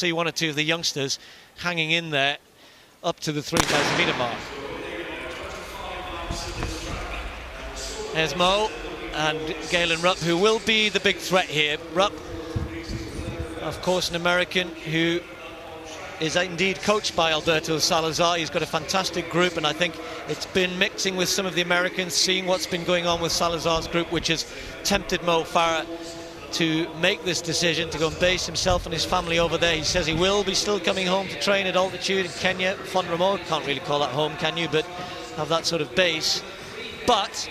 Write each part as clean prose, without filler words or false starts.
see one or two of the youngsters hanging in there up to the 3,000 metre mark. There's Mo and Galen Rupp, who will be the big threat here. Rupp, of course, an American who is indeed coached by Alberto Salazar. He's got a fantastic group, and I think it's been mixing with some of the Americans, seeing what's been going on with Salazar's group, which has tempted Mo Farah to make this decision to go and base himself and his family over there. He says he will be still coming home to train at altitude in Kenya. Font Romeu, can't really call that home, can you? But have that sort of base. But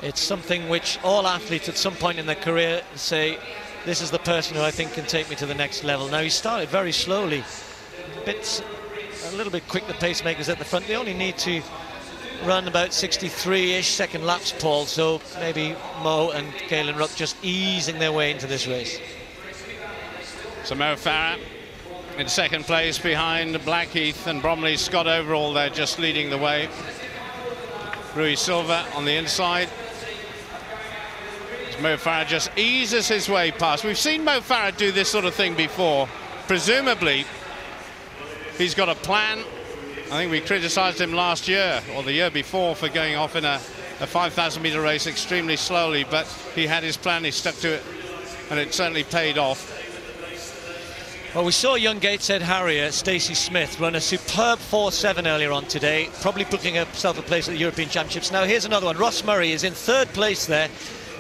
it's something which all athletes at some point in their career say, this is the person who I think can take me to the next level. Now, he started very slowly, a little bit quick, the pacemakers at the front. They only need to run about 63-ish second laps, Paul, so maybe Mo and Galen Rupp just easing their way into this race. So Mo Farah in second place behind Blackheath and Bromley. Scott Overall there just leading the way. Rui Silva on the inside. Mo Farah just eases his way past. We've seen Mo Farah do this sort of thing before. Presumably, he's got a plan. I think we criticised him last year, or the year before, for going off in a 5,000 metre race extremely slowly, but he had his plan, he stuck to it, and it certainly paid off. Well, we saw young Gateshead Harrier, Stacey Smith, run a superb 4.7 earlier on today, probably booking himself a place at the European Championships. Now, here's another one. Ross Murray is in third place there.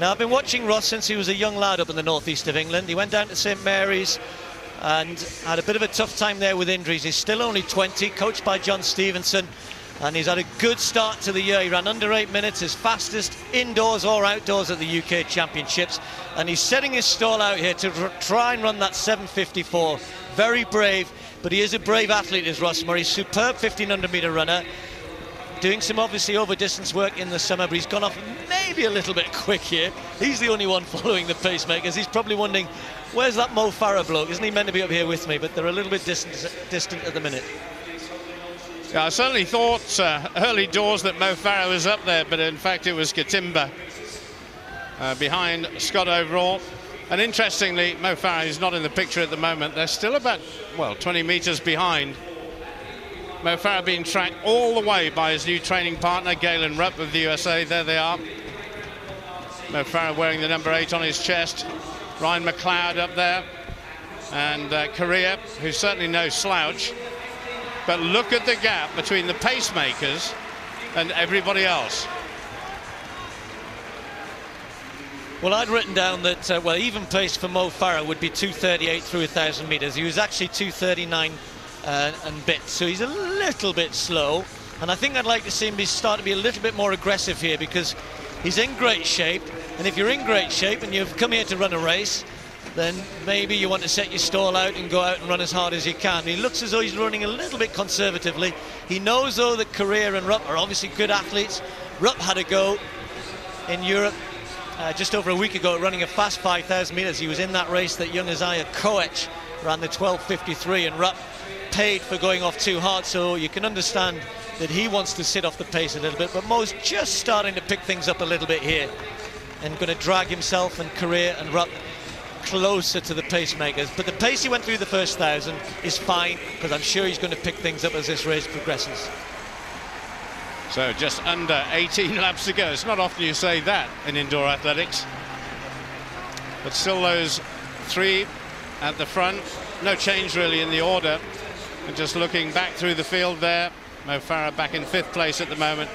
Now, I've been watching Ross since he was a young lad up in the northeast of England. He went down to St Mary's and had a bit of a tough time there with injuries. He's still only 20, coached by John Stevenson, and he's had a good start to the year. He ran under 8 minutes, his fastest indoors or outdoors at the UK Championships, and he's setting his stall out here to try and run that 7.54. Very brave, but he is a brave athlete, is Ross Murray. Superb 1,500 metre runner. Doing some obviously over distance work in the summer, but he's gone off maybe a little bit quick here. He's the only one following the pacemakers. He's probably wondering, where's that Mo Farah bloke? Isn't he meant to be up here with me? But they're a little bit distant at the minute. Yeah, I certainly thought early doors that Mo Farah was up there, but in fact it was Katimba behind Scott Overall. And interestingly, Mo Farah is not in the picture at the moment. They're still about, well, 20 metres behind. Mo Farah being tracked all the way by his new training partner, Galen Rupp of the USA. There they are. Mo Farah wearing the number 8 on his chest. Ryan McLeod up there. And Korea, who's certainly no slouch. But look at the gap between the pacemakers and everybody else. Well, I'd written down that, well, even pace for Mo Farah would be 2:38 through 1,000 metres. He was actually 2:39 and bits, so he's a little bit slow, and I think I'd like to see him start to be a little bit more aggressive here, because he's in great shape, and if you're in great shape and you've come here to run a race, then maybe you want to set your stall out and go out and run as hard as you can. He looks as though he's running a little bit conservatively. He knows, though, that Korea and Rupp are obviously good athletes. Rupp had a go in Europe just over a week ago running a fast 5,000 metres. He was in that race that young Isaiah Koech ran the 12.53, and Rupp paid for going off too hard, so you can understand that he wants to sit off the pace a little bit. But Mo's just starting to pick things up a little bit here and going to drag himself and Korea and Rupp closer to the pacemakers. But the pace he went through the first 1,000 is fine, because I'm sure he's going to pick things up as this race progresses. So just under 18 laps to go. It's not often you say that in indoor athletics, but still those three at the front. No change really in the order. And just looking back through the field there, Mo Farah back in 5th place at the moment,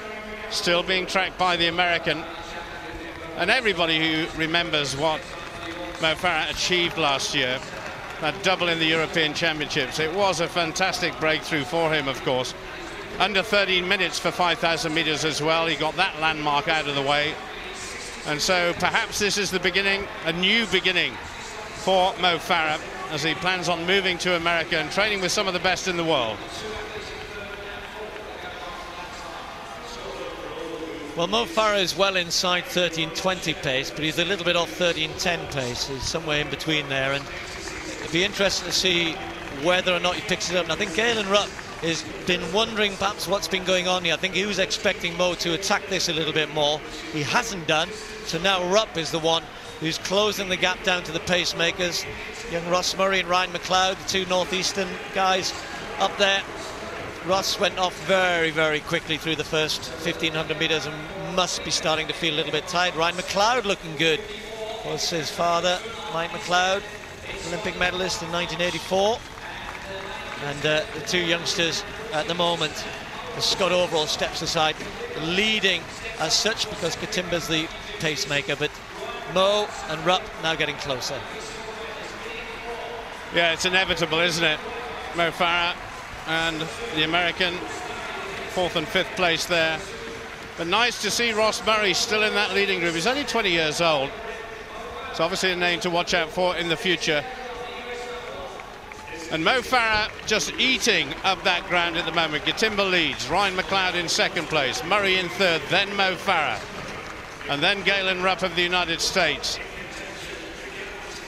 still being tracked by the American. And everybody who remembers what Mo Farah achieved last year, that double in the European Championships, it was a fantastic breakthrough for him, of course. Under 13 minutes for 5,000 metres as well. He got that landmark out of the way. And so perhaps this is the beginning, a new beginning for Mo Farah, as he plans on moving to America and training with some of the best in the world. Well, Mo Farah is well inside 13.20 pace, but he's a little bit off 13.10 pace. He's somewhere in between there, and it'd be interesting to see whether or not he picks it up. And I think Galen Rupp has been wondering perhaps what's been going on here. I think he was expecting Mo to attack this a little bit more. He hasn't done, so now Rupp is the one who's closing the gap down to the pacemakers. Young Ross Murray and Ryan McLeod, the two northeastern guys up there. Ross went off very, very quickly through the first 1,500 metres and must be starting to feel a little bit tired. Ryan McLeod looking good. Was his father, Mike McLeod, Olympic medalist in 1984. And the two youngsters at the moment, as Scott Overall steps aside, leading as such because Katimba's the pacemaker, but Mo and Rupp now getting closer. Yeah, it's inevitable, isn't it? Mo Farah and the American, 4th and 5th place there. But nice to see Ross Murray still in that leading group. He's only 20 years old. It's obviously a name to watch out for in the future. And Mo Farah just eating up that ground at the moment. Katimba leads, Ryan McLeod in 2nd place, Murray in 3rd, then Mo Farah, and then Galen Rupp of the United States.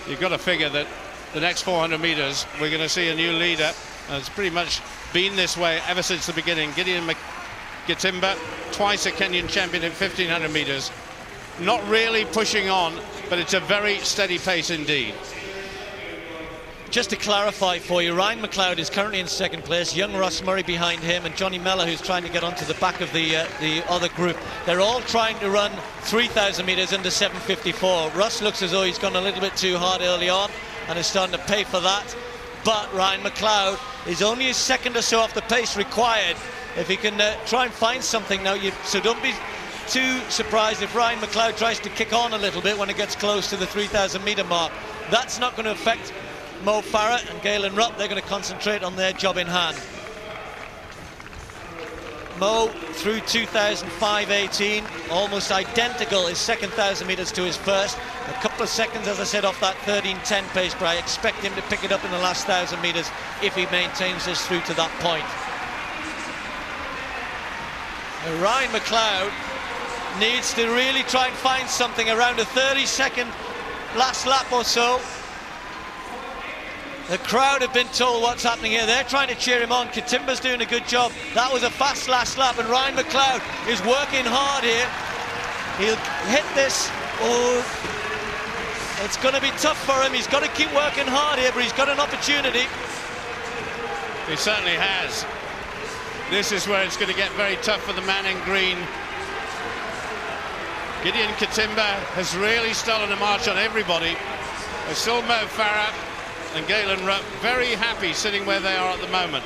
You've got to figure that the next 400 metres we're going to see a new leader. It's pretty much been this way ever since the beginning. Gideon Katimba, twice a Kenyan champion in 1,500 metres. Not really pushing on, but it's a very steady pace indeed. Just to clarify for you, Ryan McLeod is currently in 2nd place, young Ross Murray behind him, and Johnny Mellor, who's trying to get onto the back of the other group. They're all trying to run 3,000 metres under 7:54. Ross looks as though he's gone a little bit too hard early on and is starting to pay for that. But Ryan McLeod is only a second or so off the pace required if he can try and find something now. So don't be too surprised if Ryan McLeod tries to kick on a little bit when it gets close to the 3,000 metre mark. That's not going to affect Mo Farah and Galen Rupp. They're going to concentrate on their job in hand. Mo through 2005-18, almost identical his 2nd 1,000 metres to his first. A couple of seconds, as I said, off that 13:10 pace, but I expect him to pick it up in the last 1,000 metres if he maintains this through to that point. Now, Ryan McLeod needs to really try and find something around a 30-second last lap or so. The crowd have been told what's happening here. They're trying to cheer him on. Katimba's doing a good job. That was a fast last lap, and Ryan McLeod is working hard here. He'll hit this. Oh, it's going to be tough for him. He's got to keep working hard here, but he's got an opportunity. He certainly has. This is where it's going to get very tough for the man in green. Gideon Katimba has really stolen a march on everybody. There's still Mo Farah and Galen Rupp very happy sitting where they are at the moment.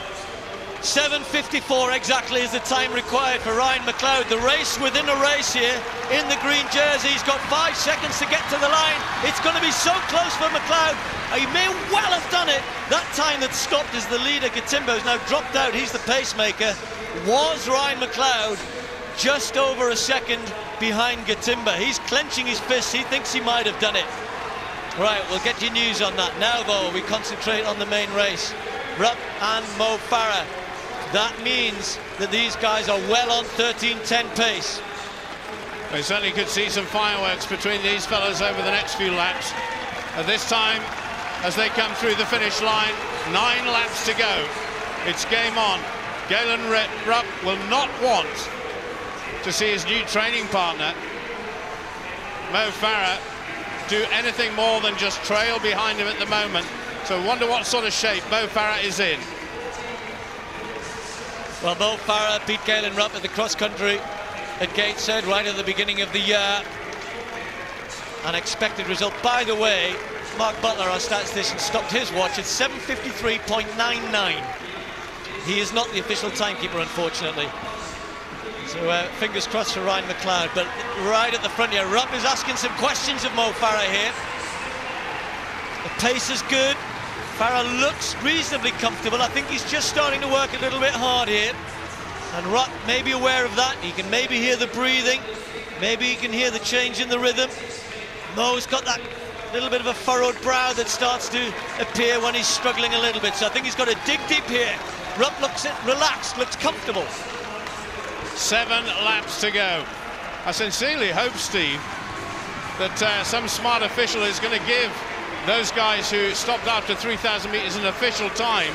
7:54 exactly is the time required for Ryan McLeod. The race within a race here in the green jersey. He's got 5 seconds to get to the line. It's going to be so close for McLeod. He may well have done it. That time that stopped is the leader. Katimba has now dropped out. He's the pacemaker. Was Ryan McLeod just over a second behind Katimba? He's clenching his fists. He thinks he might have done it. Right, we'll get you news on that. Now, though, we concentrate on the main race. Rupp and Mo Farah. That means that these guys are well on 13:10 pace. We certainly could see some fireworks between these fellas over the next few laps. At this time, as they come through the finish line, 9 laps to go. It's game on. Galen Rupp will not want to see his new training partner, Mo Farah, do anything more than just trail behind him at the moment. So wonder what sort of shape Mo Farah is in. Well, Mo Farah beat Galen Rupp at the cross-country at Gateshead right at the beginning of the year. An expected result. By the way, Mark Butler, our statistician, stopped his watch at 7:53.99. He is not the official timekeeper, unfortunately. So fingers crossed for Ryan McLeod. But right at the front here, Rupp is asking some questions of Mo Farah here. The pace is good. Farah looks reasonably comfortable. I think he's just starting to work a little bit hard here. And Rupp may be aware of that. He can maybe hear the breathing. Maybe he can hear the change in the rhythm. Mo's got that little bit of a furrowed brow that starts to appear when he's struggling a little bit. So I think he's got to dig deep here. Rupp looks relaxed, looks comfortable. 7 laps to go. I sincerely hope, Steve, that some smart official is going to give those guys who stopped after 3,000 metres an official time,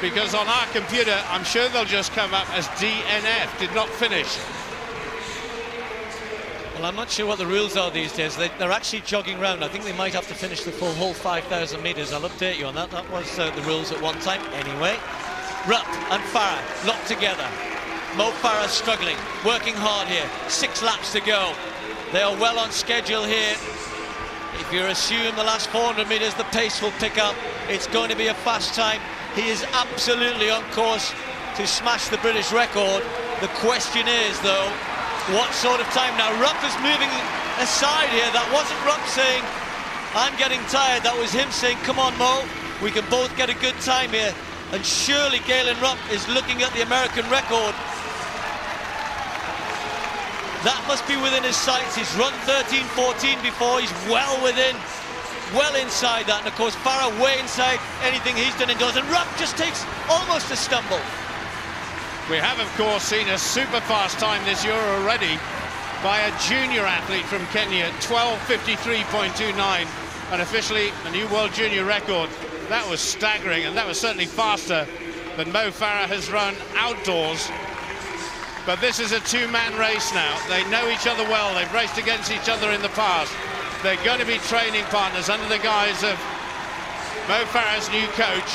because on our computer I'm sure they'll just come up as DNF, did not finish. Well, Well, I'm not sure what the rules are these days. They're actually jogging round. I think they might have to finish the full whole 5,000 metres. I'll update you on that. That was the rules at one time. Anyway, Rupp and Farah locked together. Mo Farah struggling, working hard here. 6 laps to go. They are well on schedule here. If you assume the last 400 metres, the pace will pick up. It's going to be a fast time. He is absolutely on course to smash the British record. The question is, though, what sort of time? Now, Rupp is moving aside here. That wasn't Rupp saying, I'm getting tired. That was him saying, come on, Mo, we can both get a good time here. And surely Galen Rupp is looking at the American record. That must be within his sights. He's run 13:14 before. He's well inside that. And of course, Farah way inside anything he's done indoors. And Rupp just takes almost a stumble. We have, of course, seen a super fast time this year already by a junior athlete from Kenya, 12:53.29, and officially a new world junior record. That was staggering, and that was certainly faster than Mo Farah has run outdoors. But this is a two-man race now. They know each other well. They've raced against each other in the past. They're going to be training partners under the guise of Mo Farah's new coach.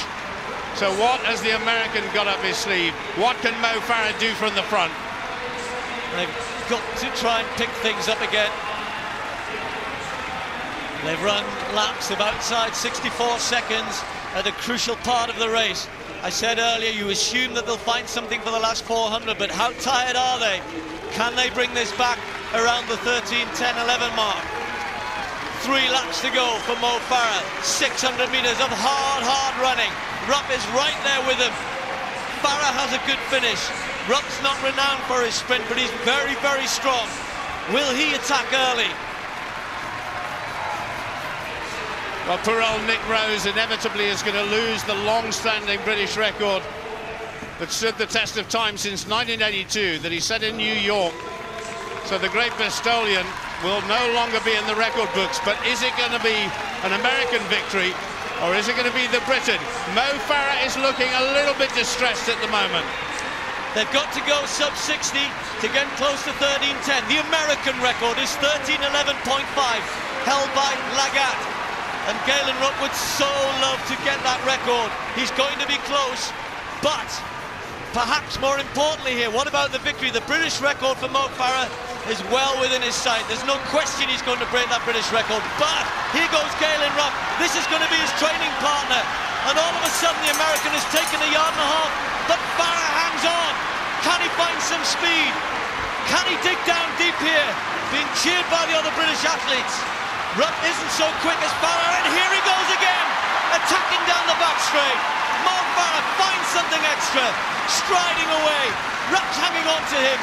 So what has the American got up his sleeve? What can Mo Farah do from the front? They've got to try and pick things up again. They've run laps of outside 64 seconds at a crucial part of the race. I said earlier, you assume that they'll find something for the last 400, but how tired are they? Can they bring this back around the 13, 10, 11 mark? 3 laps to go for Mo Farah. 600 metres of hard running. Rupp is right there with him. Farah has a good finish. Rupp's not renowned for his sprint, but he's very strong. Will he attack early? Well, poor old Nick Rose inevitably is going to lose the long-standing British record that stood the test of time since 1982, that he set in New York. So the great Bristolian will no longer be in the record books, but is it going to be an American victory, or is it going to be the Briton? Mo Farah is looking a little bit distressed at the moment. They've got to go sub 60 to get close to 13:10. The American record is 13:11.5, held by Lagat. And Galen Rupp would so love to get that record. He's going to be close, but perhaps more importantly here, what about the victory? The British record for Mo Farah is well within his sight. There's no question he's going to break that British record, but here goes Galen Rupp. This is going to be his training partner, and all of a sudden the American has taken 1.5 yards, but Farah hangs on. Can he find some speed? Can he dig down deep here? Being cheered by the other British athletes. Rupp isn't so quick as Farah, and here he goes again, attacking down the back straight. Mo Farah finds something extra, striding away. Rupp's hanging on to him.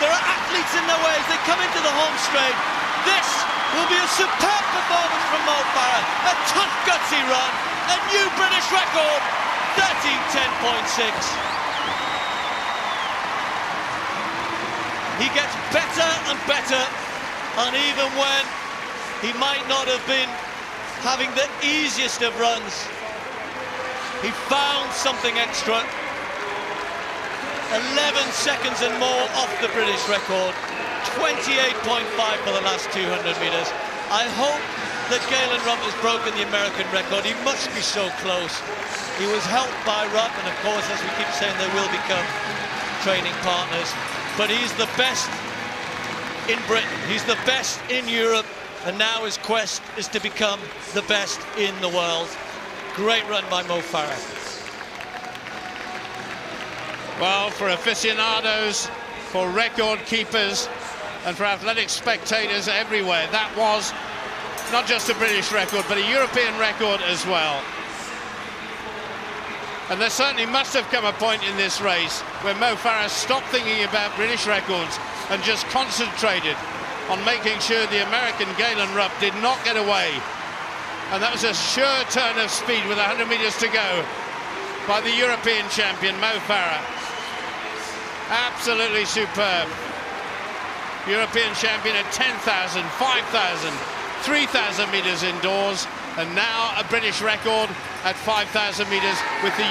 There are athletes in their way as they come into the home straight. This will be a superb performance from Mo Farah. A tough, gutsy run, a new British record, 13:10.6. He gets better and better, and even when he might not have been having the easiest of runs, he found something extra. 11 seconds and more off the British record. 28.5 for the last 200 metres. I hope that Galen Rupp has broken the American record. He must be so close. He was helped by Rupp, and of course, as we keep saying, they will become training partners. But he's the best in Britain. He's the best in Europe. And now his quest is to become the best in the world. Great run by Mo Farah. Well, for aficionados, for record keepers, and for athletic spectators everywhere, that was not just a British record, but a European record as well. And there certainly must have come a point in this race where Mo Farah stopped thinking about British records and just concentrated on making sure the American Galen Rupp did not get away. And that was a sure turn of speed with 100 metres to go by the European champion, Mo Farah. Absolutely superb. European champion at 10,000, 5,000, 3,000 metres indoors, and now a British record at 5,000 metres with the